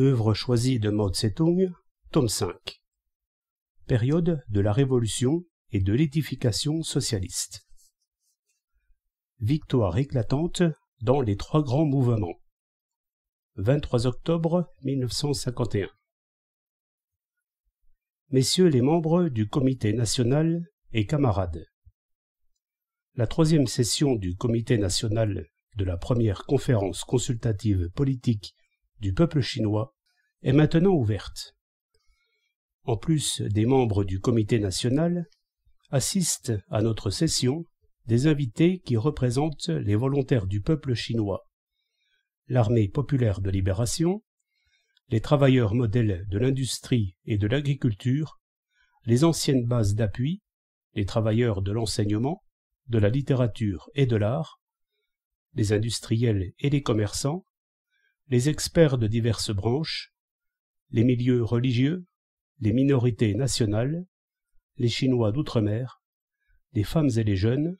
Œuvre choisie de Mao Tse-tung, tome 5. Période de la Révolution et de l'édification socialiste. Victoire éclatante dans les trois grands mouvements. 23 octobre 1951. Messieurs les membres du Comité national et camarades. La troisième session du Comité national de la première conférence consultative politique du peuple chinois est maintenant ouverte. En plus des membres du Comité national, assistent à notre session des invités qui représentent les volontaires du peuple chinois, l'Armée populaire de libération, les travailleurs modèles de l'industrie et de l'agriculture, les anciennes bases d'appui, les travailleurs de l'enseignement, de la littérature et de l'art, les industriels et les commerçants, les experts de diverses branches, les milieux religieux, les minorités nationales, les Chinois d'outre-mer, les femmes et les jeunes,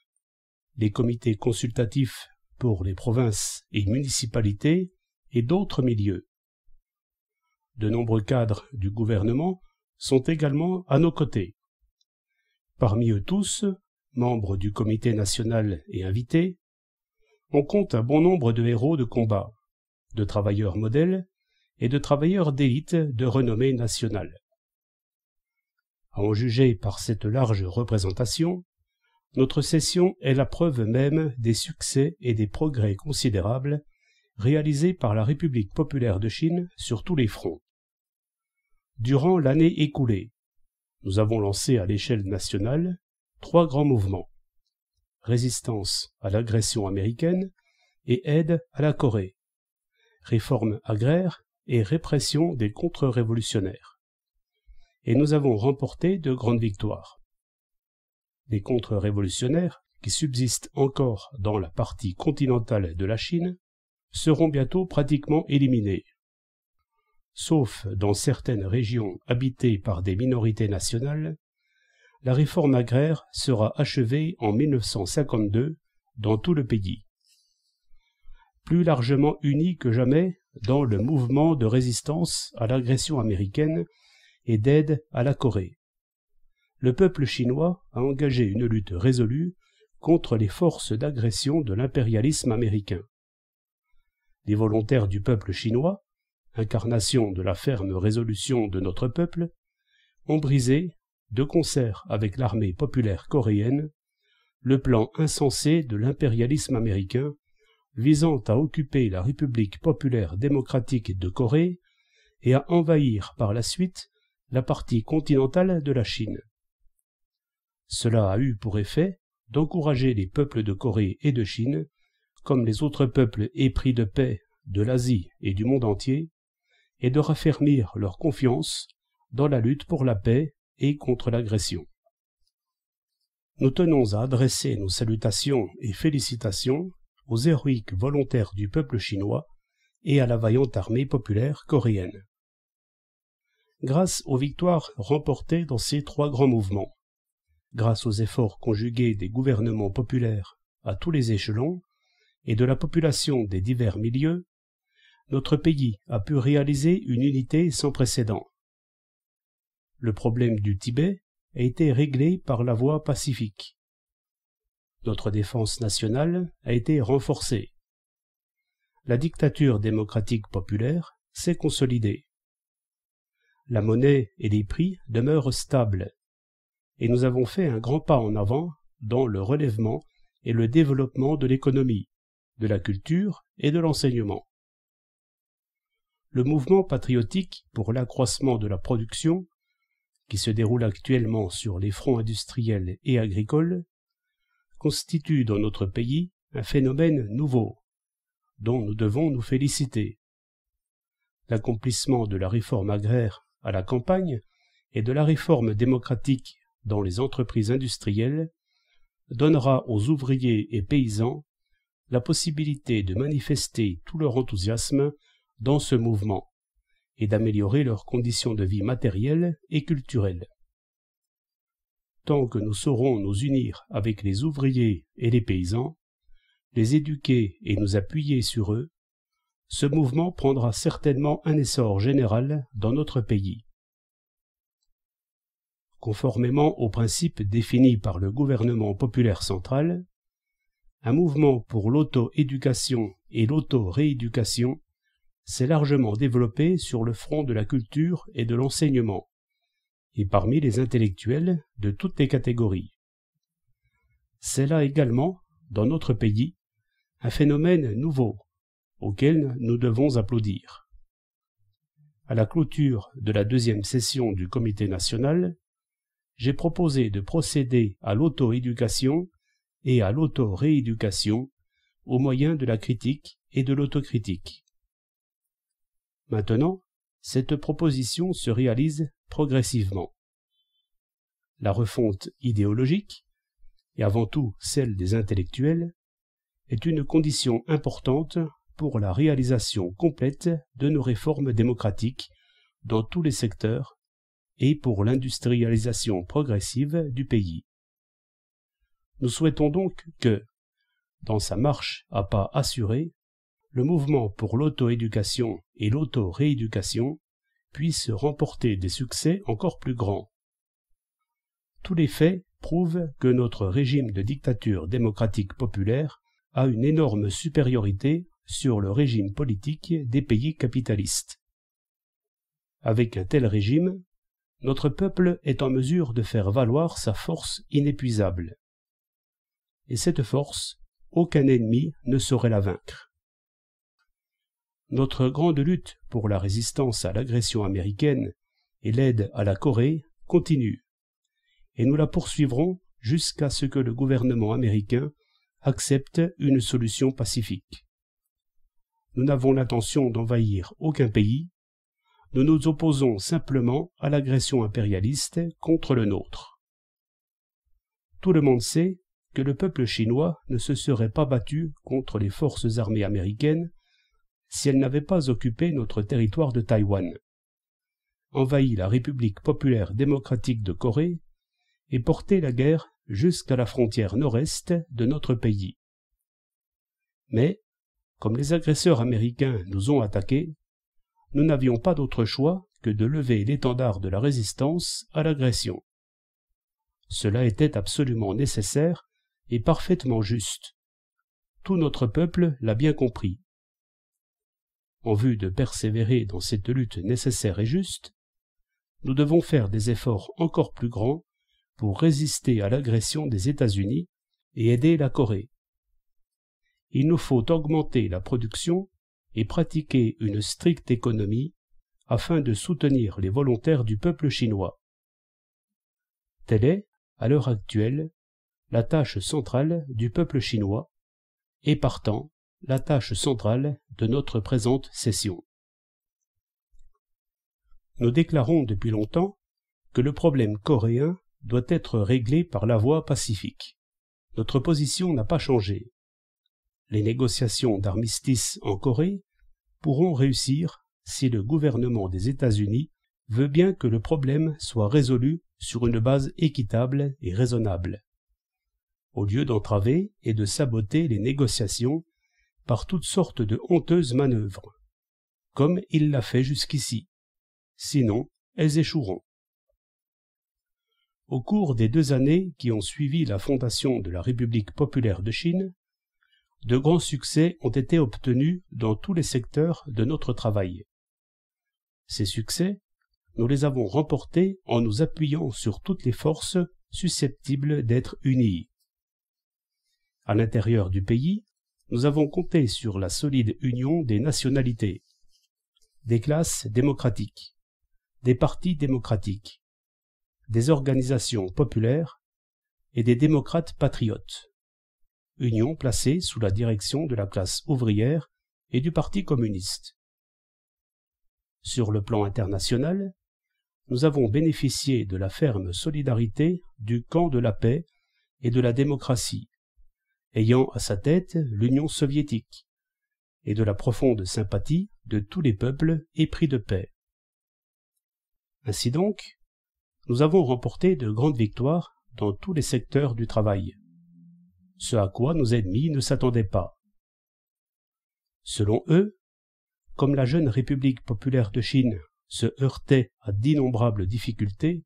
les comités consultatifs pour les provinces et municipalités et d'autres milieux. De nombreux cadres du gouvernement sont également à nos côtés. Parmi eux tous, membres du Comité national et invités, on compte un bon nombre de héros de combat, de travailleurs modèles et de travailleurs d'élite de renommée nationale. À en juger par cette large représentation, notre session est la preuve même des succès et des progrès considérables réalisés par la République populaire de Chine sur tous les fronts. Durant l'année écoulée, nous avons lancé à l'échelle nationale 3 grands mouvements: résistance à l'agression américaine et aide à la Corée, réforme agraire et répression des contre-révolutionnaires. Et nous avons remporté de grandes victoires. Les contre-révolutionnaires, qui subsistent encore dans la partie continentale de la Chine, seront bientôt pratiquement éliminés. Sauf dans certaines régions habitées par des minorités nationales, la réforme agraire sera achevée en 1952 dans tout le pays. Plus largement unis que jamais dans le mouvement de résistance à l'agression américaine et d'aide à la Corée, le peuple chinois a engagé une lutte résolue contre les forces d'agression de l'impérialisme américain. Les volontaires du peuple chinois, incarnation de la ferme résolution de notre peuple, ont brisé, de concert avec l'armée populaire coréenne, le plan insensé de l'impérialisme américain visant à occuper la République populaire démocratique de Corée et à envahir par la suite la partie continentale de la Chine. Cela a eu pour effet d'encourager les peuples de Corée et de Chine, comme les autres peuples épris de paix de l'Asie et du monde entier, et de raffermir leur confiance dans la lutte pour la paix et contre l'agression. Nous tenons à adresser nos salutations et félicitations aux héroïques volontaires du peuple chinois et à la vaillante armée populaire coréenne. Grâce aux victoires remportées dans ces 3 grands mouvements, grâce aux efforts conjugués des gouvernements populaires à tous les échelons et de la population des divers milieux, notre pays a pu réaliser une unité sans précédent. Le problème du Tibet a été réglé par la voie pacifique. Notre défense nationale a été renforcée. La dictature démocratique populaire s'est consolidée. La monnaie et les prix demeurent stables, et nous avons fait un grand pas en avant dans le relèvement et le développement de l'économie, de la culture et de l'enseignement. Le mouvement patriotique pour l'accroissement de la production, qui se déroule actuellement sur les fronts industriels et agricoles, constitue dans notre pays un phénomène nouveau, dont nous devons nous féliciter. L'accomplissement de la réforme agraire à la campagne et de la réforme démocratique dans les entreprises industrielles donnera aux ouvriers et paysans la possibilité de manifester tout leur enthousiasme dans ce mouvement et d'améliorer leurs conditions de vie matérielles et culturelles. Tant que nous saurons nous unir avec les ouvriers et les paysans, les éduquer et nous appuyer sur eux, ce mouvement prendra certainement un essor général dans notre pays. Conformément aux principes définis par le gouvernement populaire central, un mouvement pour l'auto-éducation et l'auto-rééducation s'est largement développé sur le front de la culture et de l'enseignement, et parmi les intellectuels de toutes les catégories. C'est là également, dans notre pays, un phénomène nouveau, auquel nous devons applaudir. À la clôture de la 2e session du Comité national, j'ai proposé de procéder à l'auto-éducation et à l'auto-rééducation au moyen de la critique et de l'autocritique. Maintenant, cette proposition se réalise progressivement. La refonte idéologique, et avant tout celle des intellectuels, est une condition importante pour la réalisation complète de nos réformes démocratiques dans tous les secteurs et pour l'industrialisation progressive du pays. Nous souhaitons donc que, dans sa marche à pas assurés, le mouvement pour l'auto-éducation et l'auto-rééducation puisse remporter des succès encore plus grands. Tous les faits prouvent que notre régime de dictature démocratique populaire a une énorme supériorité sur le régime politique des pays capitalistes. Avec un tel régime, notre peuple est en mesure de faire valoir sa force inépuisable. Et cette force, aucun ennemi ne saurait la vaincre. Notre grande lutte pour la résistance à l'agression américaine et l'aide à la Corée continue, et nous la poursuivrons jusqu'à ce que le gouvernement américain accepte une solution pacifique. Nous n'avons l'intention d'envahir aucun pays, nous nous opposons simplement à l'agression impérialiste contre le nôtre. Tout le monde sait que le peuple chinois ne se serait pas battu contre les forces armées américaines si elles n'avaient pas occupé notre territoire de Taïwan, envahi la République populaire démocratique de Corée et porté la guerre jusqu'à la frontière nord-est de notre pays. Mais, comme les agresseurs américains nous ont attaqués, nous n'avions pas d'autre choix que de lever l'étendard de la résistance à l'agression. Cela était absolument nécessaire et parfaitement juste. Tout notre peuple l'a bien compris. En vue de persévérer dans cette lutte nécessaire et juste, nous devons faire des efforts encore plus grands pour résister à l'agression des États-Unis et aider la Corée. Il nous faut augmenter la production et pratiquer une stricte économie afin de soutenir les volontaires du peuple chinois. Telle est, à l'heure actuelle, la tâche centrale du peuple chinois et partant la tâche centrale de notre présente session. Nous déclarons depuis longtemps que le problème coréen doit être réglé par la voie pacifique. Notre position n'a pas changé. Les négociations d'armistice en Corée pourront réussir si le gouvernement des États-Unis veut bien que le problème soit résolu sur une base équitable et raisonnable, au lieu d'entraver et de saboter les négociations par toutes sortes de honteuses manœuvres, comme il l'a fait jusqu'ici. Sinon, elles échoueront. Au cours des 2 années qui ont suivi la fondation de la République populaire de Chine, de grands succès ont été obtenus dans tous les secteurs de notre travail. Ces succès, nous les avons remportés en nous appuyant sur toutes les forces susceptibles d'être unies. À l'intérieur du pays, nous avons compté sur la solide union des nationalités, des classes démocratiques, des partis démocratiques, des organisations populaires et des démocrates patriotes, union placée sous la direction de la classe ouvrière et du Parti communiste. Sur le plan international, nous avons bénéficié de la ferme solidarité du camp de la paix et de la démocratie, ayant à sa tête l'Union soviétique, et de la profonde sympathie de tous les peuples épris de paix. Ainsi donc, nous avons remporté de grandes victoires dans tous les secteurs du travail, ce à quoi nos ennemis ne s'attendaient pas. Selon eux, comme la jeune République populaire de Chine se heurtait à d'innombrables difficultés,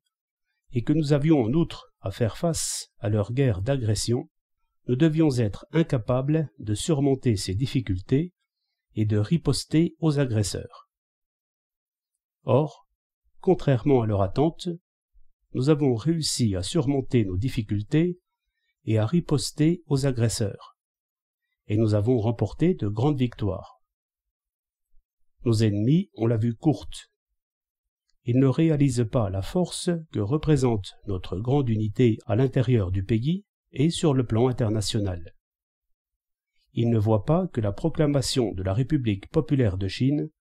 et que nous avions en outre à faire face à leur guerre d'agression, nous devions être incapables de surmonter ces difficultés et de riposter aux agresseurs. Or, contrairement à leur attente, nous avons réussi à surmonter nos difficultés et à riposter aux agresseurs, et nous avons remporté de grandes victoires. Nos ennemis ont la vue courte. Ils ne réalisent pas la force que représente notre grande unité à l'intérieur du pays et sur le plan international. Ils ne voient pas que la proclamation de la République populaire de Chine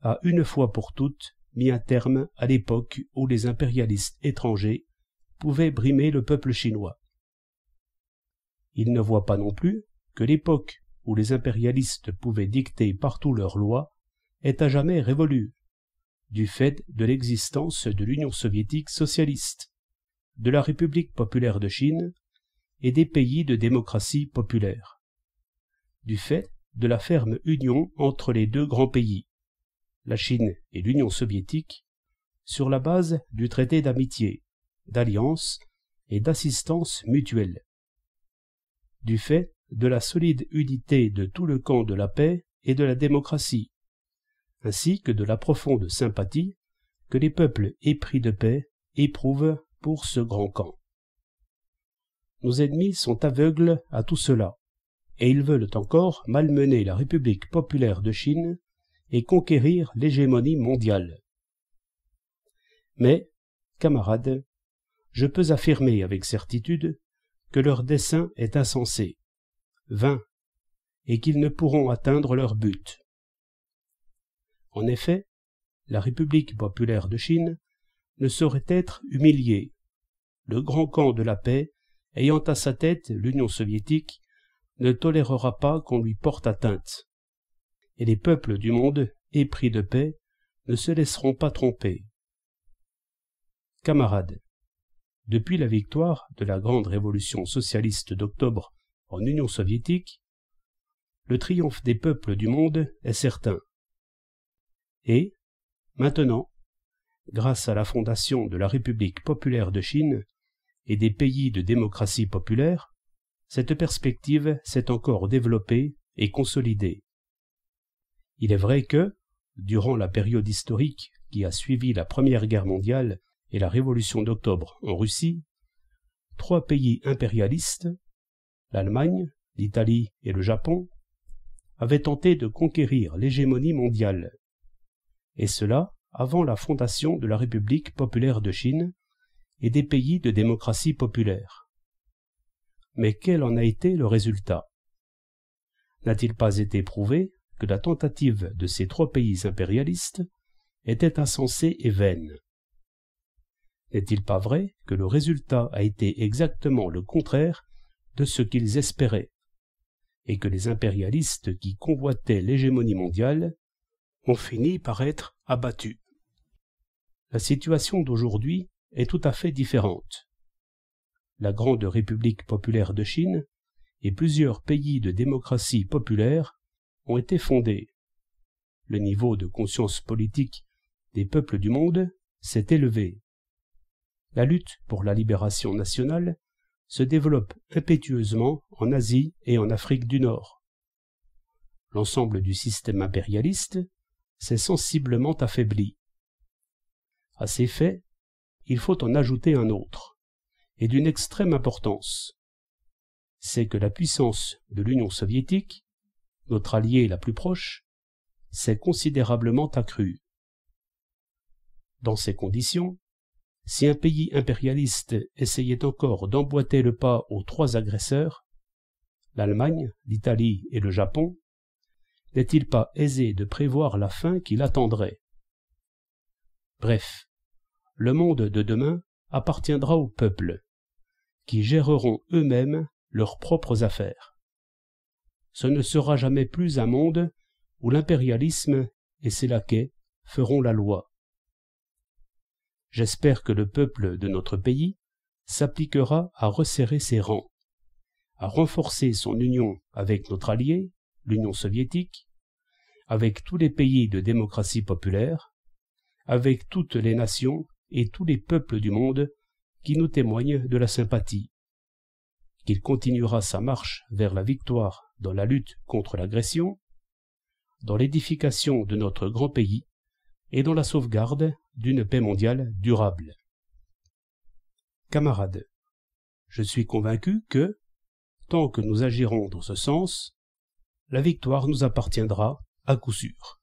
a une fois pour toutes mis un terme à l'époque où les impérialistes étrangers pouvaient brimer le peuple chinois. Ils ne voient pas non plus que l'époque où les impérialistes pouvaient dicter partout leurs lois est à jamais révolue, du fait de l'existence de l'Union soviétique socialiste, de la République populaire de Chine et des pays de démocratie populaire, du fait de la ferme union entre les deux grands pays, la Chine et l'Union soviétique, sur la base du traité d'amitié, d'alliance et d'assistance mutuelle, du fait de la solide unité de tout le camp de la paix et de la démocratie, ainsi que de la profonde sympathie que les peuples épris de paix éprouvent pour ce grand camp. Nos ennemis sont aveugles à tout cela, et ils veulent encore malmener la République populaire de Chine et conquérir l'hégémonie mondiale. Mais, camarades, je peux affirmer avec certitude que leur dessein est insensé, vain, et qu'ils ne pourront atteindre leur but. En effet, la République populaire de Chine ne saurait être humiliée, le grand camp de la paix ayant à sa tête l'Union soviétique ne tolérera pas qu'on lui porte atteinte, et les peuples du monde épris de paix ne se laisseront pas tromper. Camarades, depuis la victoire de la grande révolution socialiste d'octobre en Union soviétique, le triomphe des peuples du monde est certain. Et, maintenant, grâce à la fondation de la République populaire de Chine et des pays de démocratie populaire, cette perspective s'est encore développée et consolidée. Il est vrai que, durant la période historique qui a suivi la Première Guerre mondiale et la Révolution d'octobre en Russie, 3 pays impérialistes, l'Allemagne, l'Italie et le Japon, avaient tenté de conquérir l'hégémonie mondiale, et cela avant la fondation de la République populaire de Chine et des pays de démocratie populaire. Mais quel en a été le résultat? N'a-t-il pas été prouvé que la tentative de ces 3 pays impérialistes était insensée et vaine? N'est-il pas vrai que le résultat a été exactement le contraire de ce qu'ils espéraient, et que les impérialistes qui convoitaient l'hégémonie mondiale ont fini par être abattus? La situation d'aujourd'hui est tout à fait différente. La grande République populaire de Chine et plusieurs pays de démocratie populaire ont été fondés. Le niveau de conscience politique des peuples du monde s'est élevé. La lutte pour la libération nationale se développe impétueusement en Asie et en Afrique du Nord. L'ensemble du système impérialiste s'est sensiblement affaibli. À ces faits, il faut en ajouter un autre, et d'une extrême importance. C'est que la puissance de l'Union soviétique, notre alliée la plus proche, s'est considérablement accrue. Dans ces conditions, si un pays impérialiste essayait encore d'emboîter le pas aux 3 agresseurs, l'Allemagne, l'Italie et le Japon, n'est-il pas aisé de prévoir la fin qui l'attendrait? Bref, le monde de demain appartiendra aux peuples, qui géreront eux-mêmes leurs propres affaires. Ce ne sera jamais plus un monde où l'impérialisme et ses laquais feront la loi. J'espère que le peuple de notre pays s'appliquera à resserrer ses rangs, à renforcer son union avec notre allié, l'Union soviétique, avec tous les pays de démocratie populaire, avec toutes les nations et tous les peuples du monde qui nous témoignent de la sympathie, qu'il continuera sa marche vers la victoire dans la lutte contre l'agression, dans l'édification de notre grand pays et dans la sauvegarde d'une paix mondiale durable. Camarades, je suis convaincu que, tant que nous agirons dans ce sens, la victoire nous appartiendra à coup sûr.